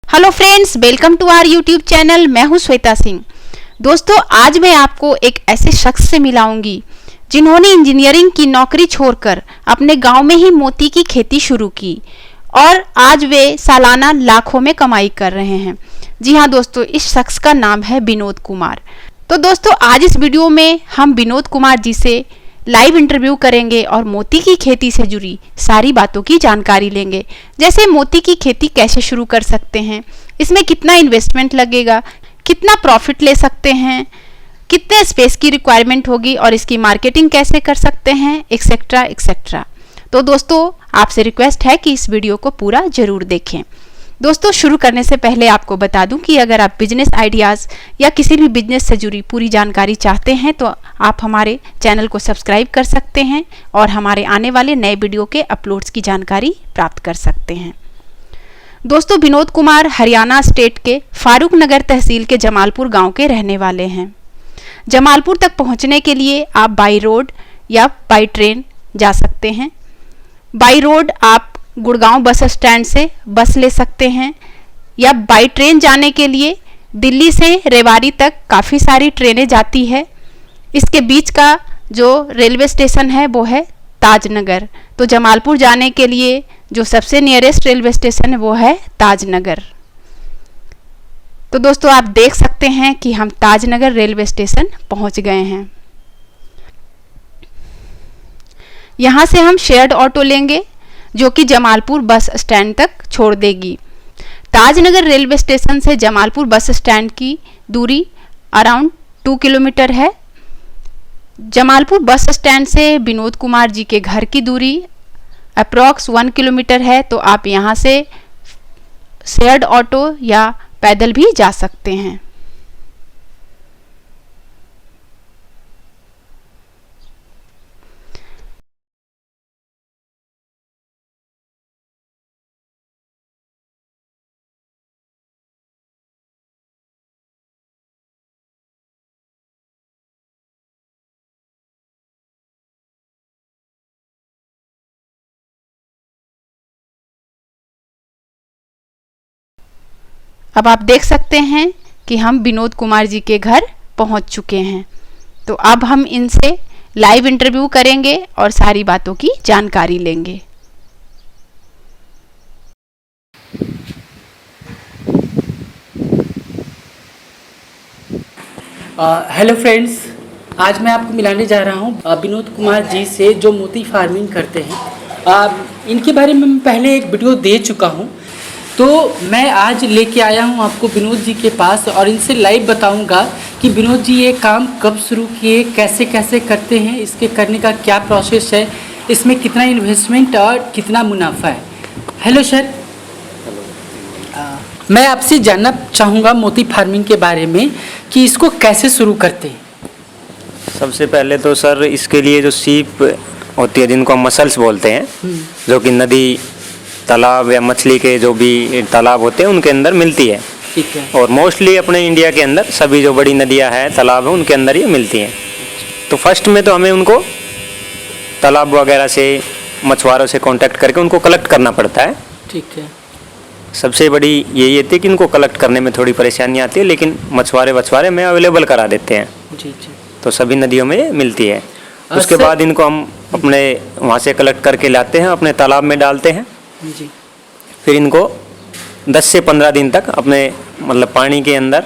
Hello friends, welcome to our YouTube channel. मैं हूं श्वेता सिंह। दोस्तों, आज मैं आपको एक ऐसे शख्स से मिलाऊंगी जिन्होंने इंजीनियरिंग की नौकरी छोड़कर अपने गांव में ही मोती की खेती शुरू की और आज वे सालाना लाखों में कमाई कर रहे हैं। जी हाँ दोस्तों, इस शख्स का नाम है विनोद कुमार। तो दोस्तों, आज इस वीडियो में हम विनोद कुमार जी से लाइव इंटरव्यू करेंगे और मोती की खेती से जुड़ी सारी बातों की जानकारी लेंगे। जैसे मोती की खेती कैसे शुरू कर सकते हैं, इसमें कितना इन्वेस्टमेंट लगेगा, कितना प्रॉफिट ले सकते हैं, कितने स्पेस की रिक्वायरमेंट होगी और इसकी मार्केटिंग कैसे कर सकते हैं, एक्सेट्रा एक्सेट्रा। तो दोस्तों, आपसे रिक्वेस्ट है कि इस वीडियो को पूरा जरूर देखें। दोस्तों, शुरू करने से पहले आपको बता दूं कि अगर आप बिजनेस आइडियाज़ या किसी भी बिजनेस से जुड़ी पूरी जानकारी चाहते हैं तो आप हमारे चैनल को सब्सक्राइब कर सकते हैं और हमारे आने वाले नए वीडियो के अपलोड्स की जानकारी प्राप्त कर सकते हैं। दोस्तों, विनोद कुमार हरियाणा स्टेट के फारूक नगर तहसील के जमालपुर गांव के रहने वाले हैं। जमालपुर तक पहुंचने के लिए आप बाई रोड या बाई ट्रेन जा सकते हैं। बाई रोड आप गुड़गांव बस स्टैंड से बस ले सकते हैं या बाई ट्रेन जाने के लिए दिल्ली से रेवाड़ी तक काफ़ी सारी ट्रेनें जाती है। इसके बीच का जो रेलवे स्टेशन है वो है ताजनगर। तो जमालपुर जाने के लिए जो सबसे नियरेस्ट रेलवे स्टेशन है वो है ताजनगर। तो दोस्तों, आप देख सकते हैं कि हम ताजनगर रेलवे स्टेशन पहुंच गए हैं। यहाँ से हम शेयर्ड ऑटो लेंगे जो कि जमालपुर बस स्टैंड तक छोड़ देगी। ताजनगर रेलवे स्टेशन से जमालपुर बस स्टैंड की दूरी अराउंड 2 किलोमीटर है। जमालपुर बस स्टैंड से विनोद कुमार जी के घर की दूरी अप्रॉक्स 1 किलोमीटर है। तो आप यहाँ से शेयर्ड ऑटो या पैदल भी जा सकते हैं। अब आप देख सकते हैं कि हम विनोद कुमार जी के घर पहुंच चुके हैं। तो अब हम इनसे लाइव इंटरव्यू करेंगे और सारी बातों की जानकारी लेंगे। हेलो फ्रेंड्स, आज मैं आपको मिलाने जा रहा हूँ विनोद कुमार जी से जो मोती फार्मिंग करते हैं। इनके बारे में मैं पहले एक वीडियो दे चुका हूँ, तो मैं आज लेके आया हूँ आपको विनोद जी के पास और इनसे लाइव बताऊँगा कि विनोद जी ये काम कब शुरू किए, कैसे कैसे करते हैं, इसके करने का क्या प्रोसेस है, इसमें कितना इन्वेस्टमेंट और कितना मुनाफा है। हेलो सर, मैं आपसे जानना चाहूँगा मोती फार्मिंग के बारे में कि इसको कैसे शुरू करते हैं। सबसे पहले तो सर इसके लिए जो सीप होती है जिनको हम मसल्स बोलते हैं, जो कि नदी तालाब या मछली के जो भी तालाब होते हैं उनके अंदर मिलती है। ठीक है। और मोस्टली अपने इंडिया के अंदर सभी जो बड़ी नदियाँ हैं तालाब हैं उनके अंदर ये मिलती हैं। तो फर्स्ट में तो हमें उनको तालाब वगैरह से मछुआरों से कांटेक्ट करके उनको कलेक्ट करना पड़ता है। ठीक है। सबसे बड़ी यही होती है कि इनको कलेक्ट करने में थोड़ी परेशानी आती है, लेकिन मछुआरे में अवेलेबल करा देते हैं। जी जी। तो सभी नदियों में ये मिलती है। उसके बाद इनको हम अपने वहाँ से कलेक्ट करके लाते हैं, अपने तालाब में डालते हैं। जी। फिर इनको 10 से 15 दिन तक अपने मतलब पानी के अंदर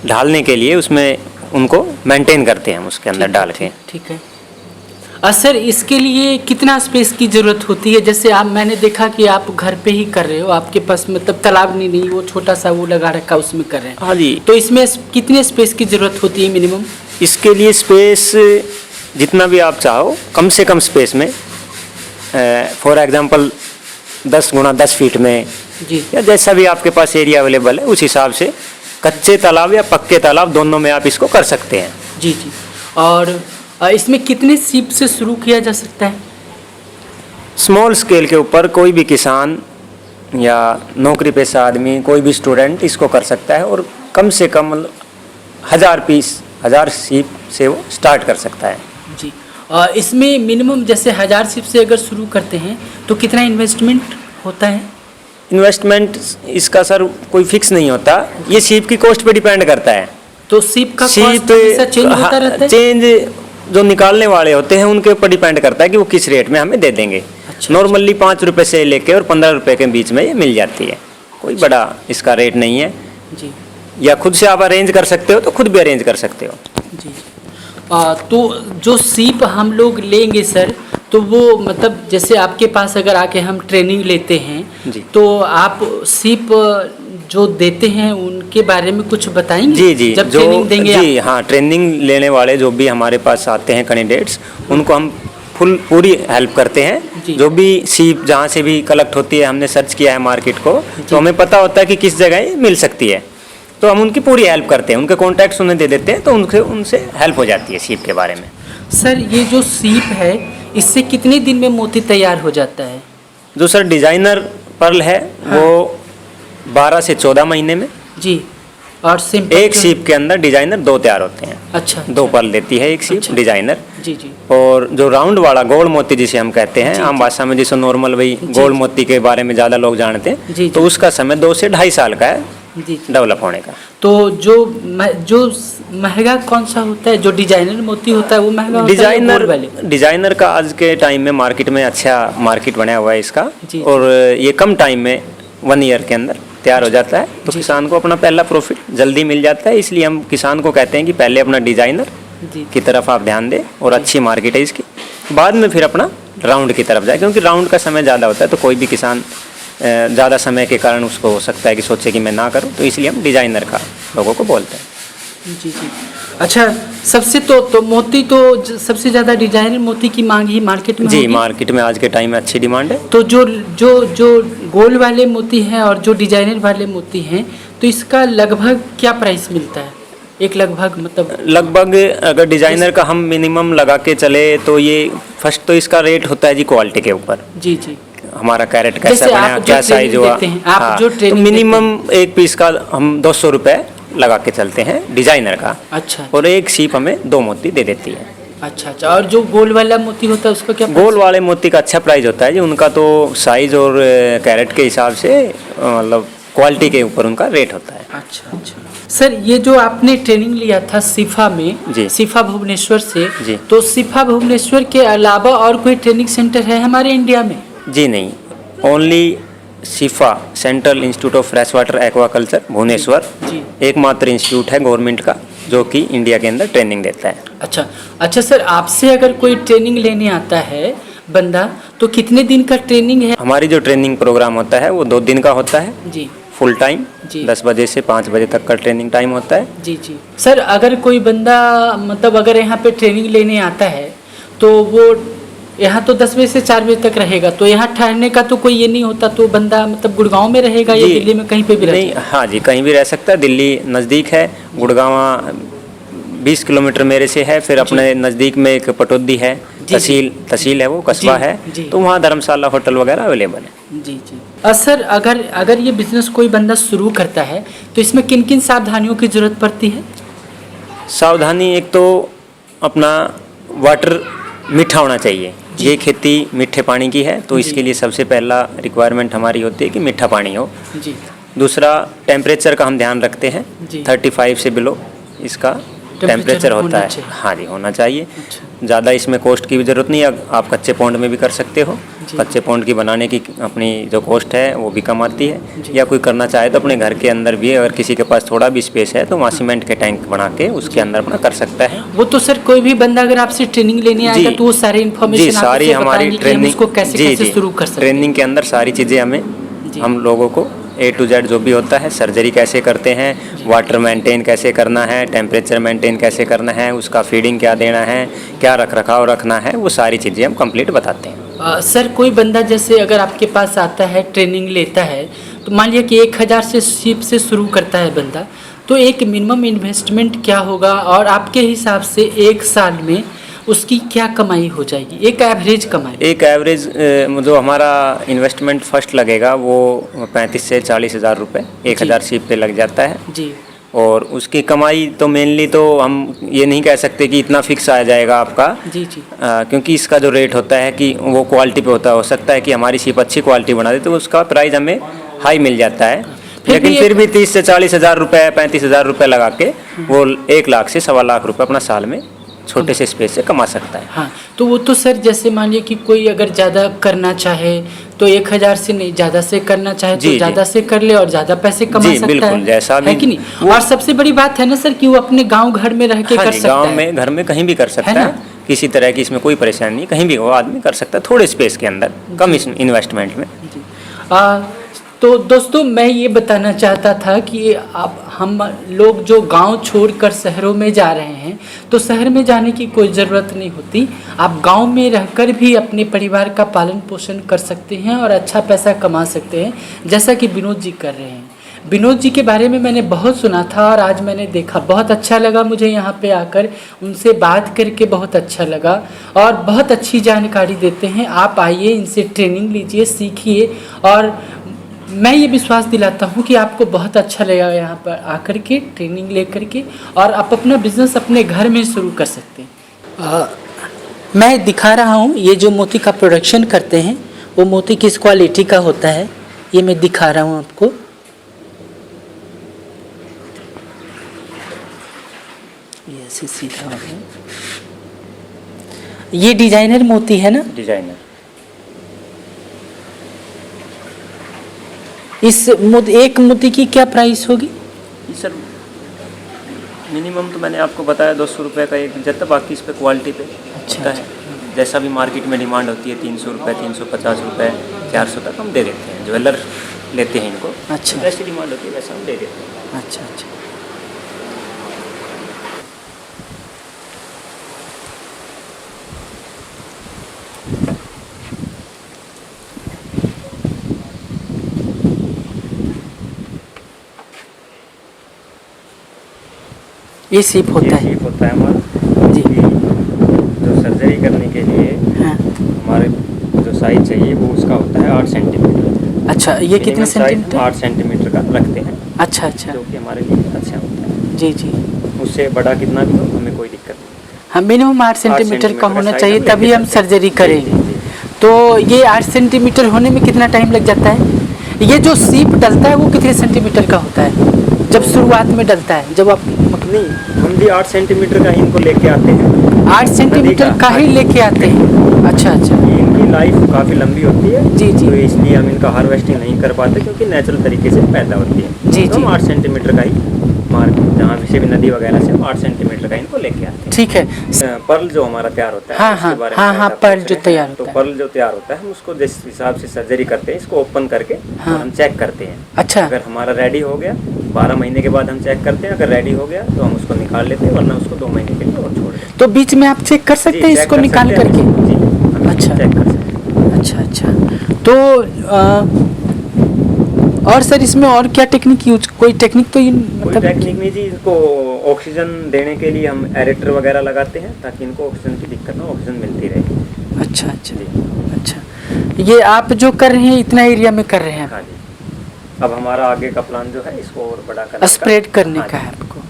ढालने के लिए उसमें उनको मेंटेन करते हैं हम उसके अंदर डाल के। ठीक है। सर, इसके लिए कितना स्पेस की ज़रूरत होती है? जैसे मैंने देखा कि आप घर पे ही कर रहे हो, आपके पास मतलब तालाब नहीं वो छोटा सा वो लगा रखा उसमें कर रहे हैं। हाँ जी। तो इसमें कितने स्पेस की ज़रूरत होती है मिनिमम? इसके लिए स्पेस जितना भी आप चाहो, कम से कम स्पेस में, फॉर एग्जांपल 10 गुणा 10 फीट में जी, या जैसा भी आपके पास एरिया अवेलेबल है उस हिसाब से कच्चे तालाब या पक्के तालाब दोनों में आप इसको कर सकते हैं। जी जी। और इसमें कितने सीप से शुरू किया जा सकता है? स्मॉल स्केल के ऊपर कोई भी किसान या नौकरी पेशा आदमी, कोई भी स्टूडेंट इसको कर सकता है और कम से कम 1000 सीप से वो स्टार्ट कर सकता है। जी। इसमें मिनिमम जैसे 1000 सीप से अगर शुरू करते हैं तो कितना इन्वेस्टमेंट होता है? इन्वेस्टमेंट इसका सर कोई फिक्स नहीं होता, ये सीप की कॉस्ट पे डिपेंड करता है। तो सीप का सीप कॉस्ट हमेशा चेंज होता रहता है? चेंज जो निकालने वाले होते हैं उनके ऊपर डिपेंड करता है कि वो किस रेट में हमें दे देंगे। अच्छा, नॉर्मली 5 रुपए से लेके और 15 रुपए के बीच में ये मिल जाती है, कोई बड़ा इसका रेट नहीं है। जी या खुद से आप अरेंज कर सकते हो तो खुद भी अरेंज कर सकते हो। जी। तो जो सीप हम लोग लेंगे सर, तो वो मतलब जैसे आपके पास अगर आके हम ट्रेनिंग लेते हैं जी। तो आप सीप जो देते हैं उनके बारे में कुछ बताएंगे? जी जी, जब जो ट्रेनिंग देंगे जी हाँ, ट्रेनिंग लेने वाले जो भी हमारे पास आते हैं कैंडिडेट्स, उनको हम पूरी हेल्प करते जी। हैं। जो भी सीप जहाँ से भी कलेक्ट होती है, हमने सर्च किया है मार्केट को, जी। तो हमें पता होता है कि किस जगह ये मिल सकती है, तो हम उनकी पूरी हेल्प करते हैं, उनके कॉन्टैक्ट्स उन्हें दे देते हैं, तो उनसे हेल्प हो जाती है सीप के बारे में। सर ये जो सीप है इससे कितने दिन में मोती तैयार हो जाता है? जो सर डिजाइनर पर्ल है वो 12 से 14 महीने में, जी। और सिंपल एक सीप के अंदर डिजाइनर 2 तैयार होते हैं। अच्छा 2 पर्ल देती है एक सीप अच्छा। डिजाइनर। जी जी और जो राउंड वाला गोल मोती जिसे हम कहते हैं जी, आम जी। भाषा में, जिसे नॉर्मल वही गोल मोती के बारे में ज़्यादा लोग जानते जी, हैं, जी। तो उसका समय 2 से 2.5 साल का है जी। डेवलप होने का। तो जो महंगा कौन सा होता है? जो डिजाइनर मोती होता है वो महंगा होता है या गोल वाले? डिजाइनर का आज के टाइम में मार्केट में अच्छा मार्केट बना हुआ है इसका, जी। और ये कम टाइम में 1 ईयर के अंदर तैयार हो जाता है, तो जी। किसान को अपना पहला प्रॉफिट जल्दी मिल जाता है। इसलिए हम किसान को कहते हैं कि पहले अपना डिजाइनर जी की तरफ आप ध्यान दें, और अच्छी मार्केट है इसकी, बाद में फिर अपना राउंड की तरफ जाए, क्योंकि राउंड का समय ज़्यादा होता है, तो कोई भी किसान ज़्यादा समय के कारण उसको हो सकता है कि सोचे कि मैं ना करूं, तो इसलिए हम डिजाइनर का लोगों को बोलते हैं। जी जी। अच्छा, सबसे तो मोती तो सबसे ज़्यादा डिजाइनर मोती की मांग ही मार्केट में जी, होगी। मार्केट में आज के टाइम में अच्छी डिमांड है। तो जो गोल वाले मोती हैं और जो डिजाइनर वाले मोती हैं, तो इसका लगभग क्या प्राइस मिलता है? एक लगभग मतलब लगभग अगर डिजाइनर का हम मिनिमम लगा के चले तो ये फर्स्ट तो इसका रेट होता है जी क्वालिटी के ऊपर, जी जी। हमारा कैरेट कैसा जैसे बना, आप जो क्या ट्रेनिंग साइज हुआ। देते हैं, आप जो तो ट्रेनिंग मिनिमम एक पीस का हम 200 रुपये लगा के चलते हैं डिजाइनर का, अच्छा और एक सीप हमें 2 मोती दे देती है। अच्छा अच्छा। और जो गोल वाला मोती होता है उसका क्या प्राइस? गोल वाले मोती का अच्छा प्राइस होता है जी, उनका तो साइज और कैरेट के हिसाब से मतलब क्वालिटी के ऊपर उनका रेट होता है। अच्छा अच्छा। सर ये जो आपने ट्रेनिंग लिया था सिफा में, जी। सिफा भुवनेश्वर से, जी। तो सिफा भुवनेश्वर के अलावा और कोई ट्रेनिंग सेंटर है हमारे इंडिया में? जी नहीं, only CIFA central institute of fresh water aquaculture Bhubaneswar जी। एकमात्र इंस्टीट्यूट है गवर्नमेंट का जो कि इंडिया के अंदर ट्रेनिंग देता है। अच्छा अच्छा। सर आपसे अगर कोई ट्रेनिंग लेने आता है बंदा, तो कितने दिन का ट्रेनिंग है? हमारी जो ट्रेनिंग प्रोग्राम होता है वो 2 दिन का होता है, जी फुल टाइम, जी। 10 बजे से 5 बजे तक का ट्रेनिंग टाइम होता है। जी जी। सर अगर कोई बंदा मतलब अगर यहाँ पे ट्रेनिंग लेने आता है तो वो यहाँ तो 10 बजे से 4 बजे तक रहेगा, तो यहाँ ठहरने का तो कोई ये नहीं होता, तो बंदा मतलब गुड़गांव में रहेगा या जी। दिल्ली में कहीं पे भी नहीं, रहेगा? हाँ जी, कहीं भी रह सकता है। दिल्ली नज़दीक है, गुड़गांव 20 किलोमीटर मेरे से है, फिर अपने नज़दीक में एक पटौदी है, जी। तहसील है, वो कस्बा जी, है, जी। तो वहाँ धर्मशाला होटल वगैरह अवेलेबल है। जी जी। सर अगर ये बिजनेस कोई बंदा शुरू करता है तो इसमें किन किन सावधानियों की जरूरत पड़ती है? सावधानी, एक तो अपना वाटर मीठा होना चाहिए। जी। ये खेती मीठे पानी की है, तो जी। इसके लिए सबसे पहला रिक्वायरमेंट हमारी होती है कि मीठा पानी हो। जी दूसरा, टेम्परेचर का हम ध्यान रखते हैं, जी। 35 से बिलो इसका टेम्परेचर होता होना है। चाहिए। हाँ जी, होना चाहिए। अच्छा। ज़्यादा इसमें कॉस्ट की भी ज़रूरत नहीं है, आप कच्चे पौंड में भी कर सकते हो। जी। कच्चे पौंड की बनाने की अपनी जो कॉस्ट है वो भी कम आती है, जी। या कोई करना चाहे तो अपने घर के अंदर भी, अगर किसी के पास थोड़ा भी स्पेस है तो वहाँ सीमेंट के टैंक बना के उसके अंदर अपना कर सकता है। वो तो सर कोई भी बंदा अगर आपसे ट्रेनिंग लेने आएगा जी। तो वो सारी जी, इन्फॉर्मेशन सारी हमारी ट्रेनिंग इसको कैसे जी कैसे जी शुरू कर सकते हैं? ट्रेनिंग के अंदर सारी चीज़ें हमें, जी। हम लोगों को A to Z जो भी होता है, सर्जरी कैसे करते हैं, वाटर मेंटेन कैसे करना है, टेम्परेचर मेंटेन कैसे करना है, उसका फीडिंग क्या देना है, क्या रख रखाव रखना है, वो सारी चीज़ें हम कंप्लीट बताते हैं। सर कोई बंदा जैसे अगर आपके पास आता है ट्रेनिंग लेता है, तो मान लिया कि 1000 से सीप से शुरू करता है बंदा, तो एक मिनिमम इन्वेस्टमेंट क्या होगा और आपके हिसाब से 1 साल में उसकी क्या कमाई हो जाएगी, एक एवरेज कमाई? एक एवरेज जो हमारा इन्वेस्टमेंट फर्स्ट लगेगा वो 35 से 40 हज़ार रुपये 1000 सीप पे लग जाता है। जी। और उसकी कमाई तो मेनली तो हम ये नहीं कह सकते कि इतना फिक्स आ जाएगा आपका, जी जी। क्योंकि इसका जो रेट होता है कि वो क्वालिटी पे होता है। हो सकता है कि हमारी सीप अच्छी क्वालिटी बना दे तो उसका प्राइस हमें हाई मिल जाता है। फिर लेकिन भी फिर भी 30 से 40 हज़ार रुपये, 35 हज़ार रुपये लगा के वो 1 लाख से 1.25 लाख रुपये अपना साल में छोटे से स्पेस से कमा सकता है। हाँ, तो वो तो सर जैसे मानिए कि कोई अगर ज़्यादा करना चाहे तो 1,000 से नहीं, ज़्यादा से करना चाहे जी, तो जी। ज़्यादा से कर ले और ज़्यादा पैसे कमा जी, सकता बिल्कुल, है। जैसा भी है कि नहीं? और सबसे बड़ी बात है ना सर कि वो अपने गांव घर में रह के हाँ कर जी, सकता गाँव है। में, घर में कहीं भी कर सकता ना? है। किसी तरह की इसमें कोई परेशानी नहीं, कहीं भी वो आदमी कर सकता है, थोड़े स्पेस के अंदर, कम इन्वेस्टमेंट में। आ, तो दोस्तों मैं ये बताना चाहता था कि अब हम लोग जो गांव छोड़कर शहरों में जा रहे हैं तो शहर में जाने की कोई ज़रूरत नहीं होती। आप गांव में रहकर भी अपने परिवार का पालन पोषण कर सकते हैं और अच्छा पैसा कमा सकते हैं, जैसा कि विनोद जी कर रहे हैं। विनोद जी के बारे में मैंने बहुत सुना था और आज मैंने देखा, बहुत अच्छा लगा मुझे यहाँ पे आकर उनसे बात करके, बहुत अच्छा लगा और बहुत अच्छी जानकारी देते हैं। आप आइए, इनसे ट्रेनिंग लीजिए, सीखिए और मैं ये विश्वास दिलाता हूँ कि आपको बहुत अच्छा लगेगा यहाँ पर आकर के, ट्रेनिंग लेकर के, और आप अपना बिजनेस अपने घर में शुरू कर सकते हैं। मैं दिखा रहा हूँ ये जो मोती का प्रोडक्शन करते हैं वो मोती किस क्वालिटी का होता है, ये मैं दिखा रहा हूँ आपको। ये ऐसे सीधा है, ये डिजाइनर मोती है ना? डिजाइनर इस एक मोती की क्या प्राइस होगी? सर मिनिमम तो मैंने आपको बताया 200 रुपये का एक जत्ता, बाकी इस पे क्वालिटी पे होता है। जैसा भी मार्केट में डिमांड होती है 300 रुपये, 350 रुपये, 400 तक हम दे देते हैं। ज्वेलर लेते हैं इनको। अच्छा। जैसी डिमांड होती है वैसा हम दे देते हैं। अच्छा अच्छा। ये सीप होता है? ये होता है हमारा जी। जो सर्जरी करने के लिए हाँ। हमारे जो साइज चाहिए वो उसका होता है 8 सेंटीमीटर। अच्छा, ये कितने सेंटीमीटर? 8 सेंटीमीटर का रखते हैं। अच्छा अच्छा। जो कि हमारे लिए अच्छा होता है। जी जी। उससे बड़ा कितना भी हो हमें कोई दिक्कत नहीं। हाँ, मिनिमम 8 सेंटीमीटर का होना चाहिए, तभी हम सर्जरी करेंगे। तो ये 8 सेंटीमीटर होने में कितना टाइम लग जाता है? ये जो सीप डलता है वो कितने सेंटीमीटर का होता है जब शुरुआत में डलता है? जब आप नहीं, हम भी 8 सेंटीमीटर का ही इनको लेके आते हैं। 8 सेंटीमीटर का ही लेके आते हैं? अच्छा अच्छा। इनकी लाइफ काफ़ी लंबी होती है। जी जी। तो इसलिए हम इनका हार्वेस्टिंग नहीं कर पाते क्योंकि नेचुरल तरीके से पैदा होती है। जी तो जी। हम 8 सेंटीमीटर का ही मार्केट जहाँ से भी नदी वगैरह से हम 8 सेंटीमीटर का इनको लेके आते हैं। ठीक है। पर्ल जो हमारा तैयार होता है हाँ, उसके हाँ, बारे हाँ, में हाँ, पहले पर्ल आप जो पूछ रहे तैयार हैं। होता तो है। पर्ल जो तैयार होता है हम उसको जिस हिसाब से सर्जरी करते हैं इसको ओपन करके हाँ। और हम चेक करते हैं। अच्छा। अगर हमारा रेडी हो गया 12 महीने के बाद हम चेक करते हैं। अगर रेडी हो गया तो हम उसको निकाल लेते हैं, वरना उसको 2 महीने के लिए और छोड़ देते हैं। तो बीच में आप चेक कर सकते हैं जी, चेक इसको कर निकाल सकते हैं। करके? जी, हम अच्छा। चेक कर सकते हैं। अच्छा अच्छा। तो और सर इसमें और क्या टेक्निक यूज, कोई टेक्निक तो कोई मतलब? टेक्निक नहीं जी, इनको ऑक्सीजन देने के लिए हम एरेटर वगैरह लगाते हैं ताकि इनको ऑक्सीजन की दिक्कत ना, ऑक्सीजन मिलती रहे। अच्छा अच्छा। जी। अच्छा, ये आप जो कर रहे हैं इतना एरिया में कर रहे हैं? हाँ जी। अब हमारा आगे का प्लान जो है इसको और बड़ा करने स्प्रेड करने हाँ का जी। है आपको।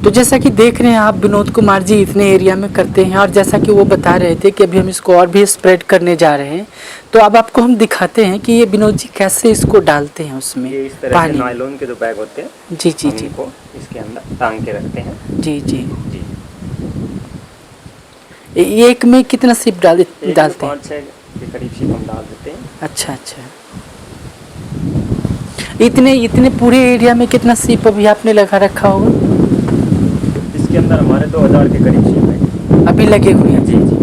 तो जैसा कि देख रहे हैं आप, विनोद कुमार जी इतने एरिया में करते हैं और जैसा कि वो बता रहे थे कि अभी हम इसको और भी स्प्रेड करने जा रहे हैं, तो अब आपको हम दिखाते हैं कि ये विनोद जी कैसे इसको डालते हैं उसमें ये इस तरह से पानी में। नायलॉन के जो बैग होते हैं जी जी हम जी इनको इसके अंदर टांग के रखते हैं। जी जी। जी। एक में कितना सिप डालते हैं? 5-6 के करीब सिप हम डाल देते हैं। अच्छा अच्छा। इतने पूरे एरिया में कितना सिप अभी आपने लगा रखा होगा? इसके अंदर हमारे 2000 के करीब सिप है अभी लगे हुए हैं? जी जी।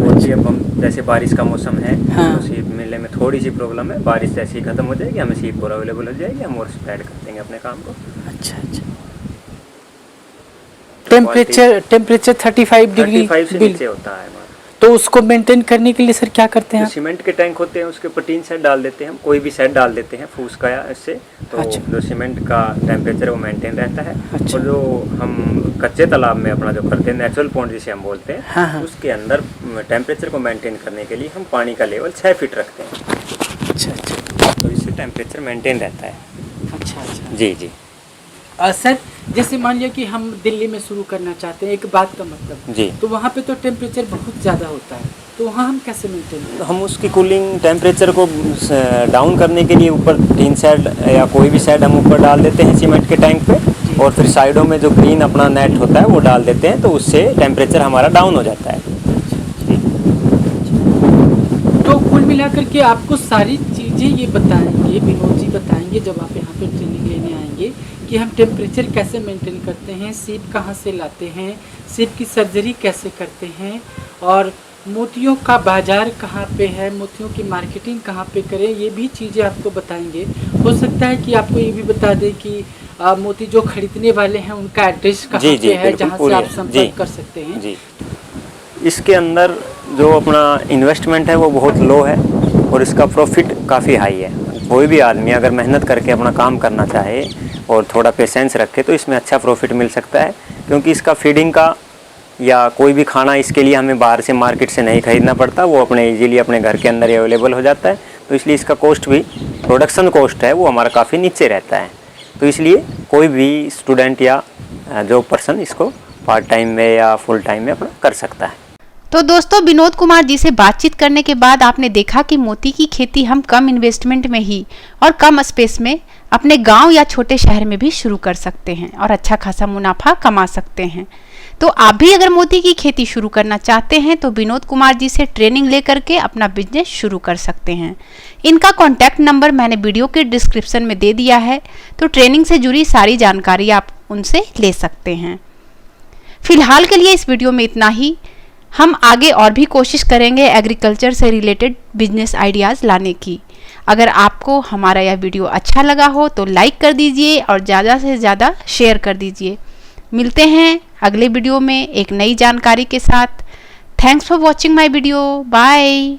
और जी अब हम जैसे बारिश का मौसम है हाँ। तो सीप मिलने में थोड़ी सी प्रॉब्लम है। बारिश जैसे ही खत्म हो जाएगी हमें सीप और अवेलेबल हो जाएगी, हम और स्प्रेड कर देंगे अपने काम को। अच्छा अच्छा। टेम्परेचर 35 डिग्री 35 से नीचे होता है हमारा। तो उसको मेंटेन करने के लिए सर क्या करते हैं जो आप? सीमेंट के टैंक होते हैं उसके ऊपर टीन सेट डाल देते हैं हम, कोई भी सेट डाल देते हैं फूस का या इससे, तो अच्छा। जो सीमेंट का टेम्परेचर वो मेंटेन रहता है। अच्छा। और जो हम कच्चे तालाब में अपना जो करते हैं नेचुरल पॉन्ड जिसे हम बोलते हैं, हाँ, हाँ। उसके अंदर टेम्परेचर को मेंटेन करने के लिए हम पानी का लेवल 6 फीट रखते हैं। अच्छा अच्छा। तो इससे टेम्परेचर मेंटेन रहता है। अच्छा अच्छा। जी जी। सर जैसे मान लिया कि हम दिल्ली में शुरू करना चाहते हैं, एक बात का मतलब जी। तो वहाँ पे तो टेम्परेचर बहुत ज़्यादा होता है, तो वहाँ हम कैसे मेंटेन तो हम उसकी कूलिंग टेम्परेचर को डाउन करने के लिए ऊपर टीन शेड या कोई भी शेड हम ऊपर डाल देते हैं सीमेंट के टैंक पे, और फिर साइडों में जो ग्रीन अपना नेट होता है वो डाल देते हैं, तो उससे टेम्परेचर हमारा डाउन हो जाता है। तो कुल मिलाकर के आपको सारी चीज़ें ये बताएंगे, विनोद जी बताएंगे जब आप यहाँ पे ट्रेनिंग लेने आएंगे कि हम टेम्परेचर कैसे मेंटेन करते हैं, सीप कहाँ से लाते हैं, सीप की सर्जरी कैसे करते हैं, और मोतियों का बाज़ार कहाँ पे है, मोतियों की मार्केटिंग कहाँ पे करें, ये भी चीज़ें आपको बताएंगे। हो सकता है कि आपको ये भी बता दें कि मोती जो खरीदने वाले हैं उनका एड्रेस कहाँ पे है जहाँ से आप संपर्क कर सकते हैं। जी, इसके अंदर जो अपना इन्वेस्टमेंट है वो बहुत लो है और इसका प्रॉफिट काफ़ी हाई है। कोई भी आदमी अगर मेहनत करके अपना काम करना चाहे और थोड़ा पेशेंस रखे तो इसमें अच्छा प्रॉफिट मिल सकता है, क्योंकि इसका फीडिंग का या कोई भी खाना इसके लिए हमें बाहर से मार्केट से नहीं खरीदना पड़ता, वो अपने इजीली अपने घर के अंदर अवेलेबल हो जाता है। तो इसलिए इसका कॉस्ट भी, प्रोडक्शन कॉस्ट है वो हमारा काफ़ी नीचे रहता है। तो इसलिए कोई भी स्टूडेंट या जो पर्सन इसको पार्ट टाइम में या फुल टाइम में अपना कर सकता है। तो दोस्तों, विनोद कुमार जी से बातचीत करने के बाद आपने देखा कि मोती की खेती हम कम इन्वेस्टमेंट में ही और कम स्पेस में अपने गांव या छोटे शहर में भी शुरू कर सकते हैं और अच्छा खासा मुनाफा कमा सकते हैं। तो आप भी अगर मोती की खेती शुरू करना चाहते हैं तो विनोद कुमार जी से ट्रेनिंग लेकर के अपना बिजनेस शुरू कर सकते हैं। इनका कॉन्टैक्ट नंबर मैंने वीडियो के डिस्क्रिप्शन में दे दिया है, तो ट्रेनिंग से जुड़ी सारी जानकारी आप उनसे ले सकते हैं। फिलहाल के लिए इस वीडियो में इतना ही। हम आगे और भी कोशिश करेंगे एग्रीकल्चर से रिलेटेड बिजनेस आइडियाज़ लाने की। अगर आपको हमारा यह वीडियो अच्छा लगा हो तो लाइक कर दीजिए और ज़्यादा से ज़्यादा शेयर कर दीजिए। मिलते हैं अगले वीडियो में एक नई जानकारी के साथ। Thanks for watching my video. Bye.